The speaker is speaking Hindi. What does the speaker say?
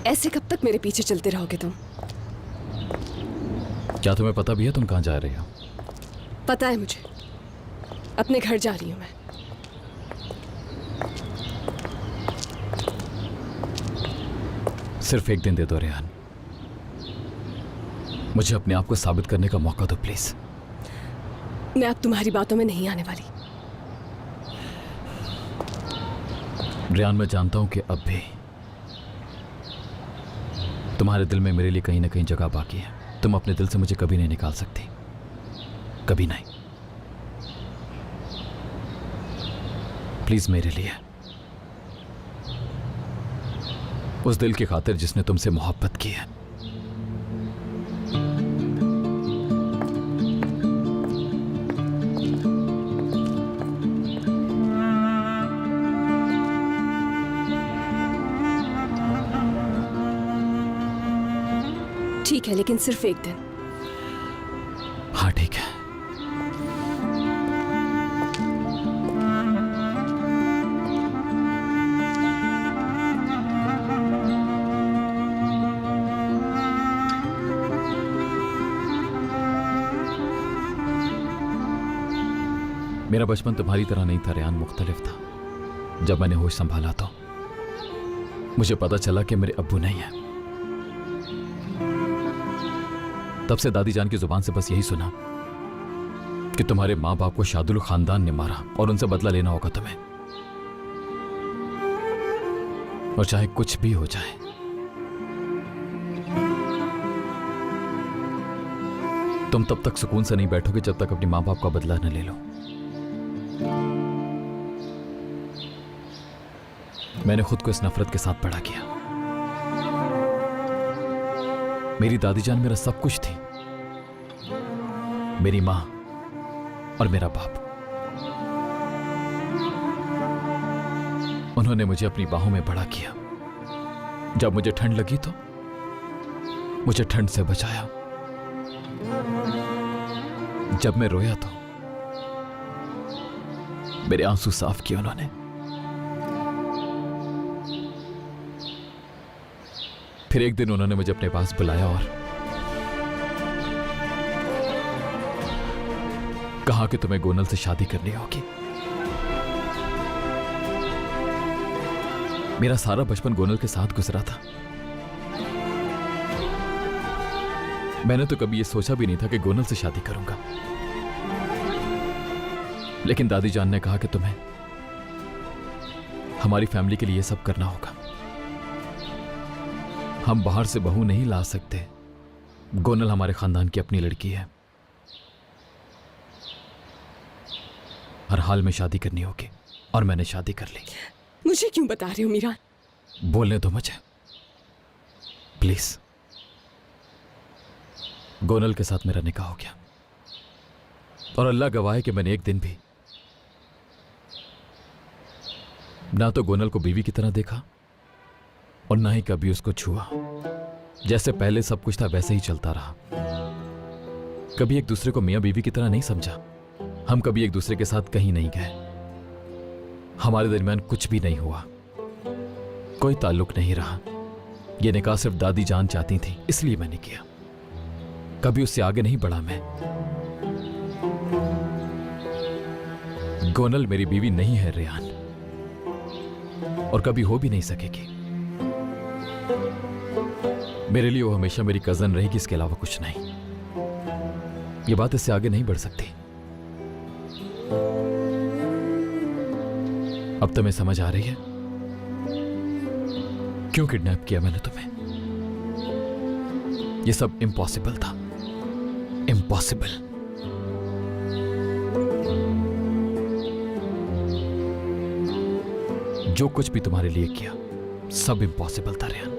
ऐसे कब तक मेरे पीछे चलते रहोगे तुम? क्या तुम्हें पता भी है तुम कहाँ जा रहे हो? पता है मुझे, अपने घर जा रही हूं मैं। सिर्फ एक दिन दे दो रेहान, मुझे अपने आप को साबित करने का मौका दो प्लीज। मैं अब तुम्हारी बातों में नहीं आने वाली। रेहान, मैं जानता हूं कि अब भी तुम्हारे दिल में मेरे लिए कहीं ना कहीं जगह बाकी है। तुम अपने दिल से मुझे कभी नहीं निकाल सकती, कभी नहीं। प्लीज मेरे लिए, उस दिल की खातिर जिसने तुमसे मोहब्बत की है। ठीक है, लेकिन सिर्फ एक दिन। हाँ ठीक है। मेरा बचपन तुम्हारी तरह नहीं था रेहान, मुख्तलिफ था। जब मैंने होश संभाला तो मुझे पता चला कि मेरे अब्बू नहीं है। तब से दादी जान की जुबान से बस यही सुना कि तुम्हारे मां बाप को शादुल खानदान ने मारा और उनसे बदला लेना होगा तुम्हें। और चाहे कुछ भी हो जाए, तुम तब तक सुकून से नहीं बैठोगे जब तक अपनी मां बाप का बदला न ले लो। मैंने खुद को इस नफरत के साथ बड़ा किया। मेरी दादी जान मेरा सब कुछ थी, मेरी मां और मेरा बाप। उन्होंने मुझे अपनी बाहों में बड़ा किया। जब मुझे ठंड लगी तो मुझे ठंड से बचाया। जब मैं रोया तो मेरे आंसू साफ किए उन्होंने। फिर एक दिन उन्होंने मुझे अपने पास बुलाया और कहा कि तुम्हें गोनल से शादी करनी होगी। मेरा सारा बचपन गोनल के साथ गुजरा था। मैंने तो कभी यह सोचा भी नहीं था कि गोनल से शादी करूंगा। लेकिन दादी जान ने कहा कि तुम्हें हमारी फैमिली के लिए सब करना होगा। हम बाहर से बहू नहीं ला सकते। गोनल हमारे खानदान की अपनी लड़की है। हर हाल में शादी करनी होगी। और मैंने शादी कर ली। मुझे क्यों बता रहे हो मीरान? बोलने दो मुझे प्लीज। गोनल के साथ मेरा निकाह हो गया और अल्लाह गवाह है कि मैंने एक दिन भी ना तो गोनल को बीवी की तरह देखा और ना ही कभी उसको छुआ। जैसे पहले सब कुछ था वैसे ही चलता रहा। कभी एक दूसरे को मियां बीवी की तरह नहीं समझा। हम कभी एक दूसरे के साथ कहीं नहीं गए। हमारे दरमियान कुछ भी नहीं हुआ, कोई ताल्लुक नहीं रहा। यह निकाह सिर्फ दादी जान चाहती थी, इसलिए मैंने किया। कभी उससे आगे नहीं बढ़ा मैं। गोनल मेरी बीवी नहीं है रेहान, और कभी हो भी नहीं सकेगी। मेरे लिए वो हमेशा मेरी कजन रहेगी, इसके अलावा कुछ नहीं। ये बात इससे आगे नहीं बढ़ सकती। अब तुम्हें समझ आ रही है क्यों किडनैप किया मैंने तुम्हें? ये सब इम्पॉसिबल था, इम्पॉसिबल। जो कुछ भी तुम्हारे लिए किया सब इम्पॉसिबल था रेहान।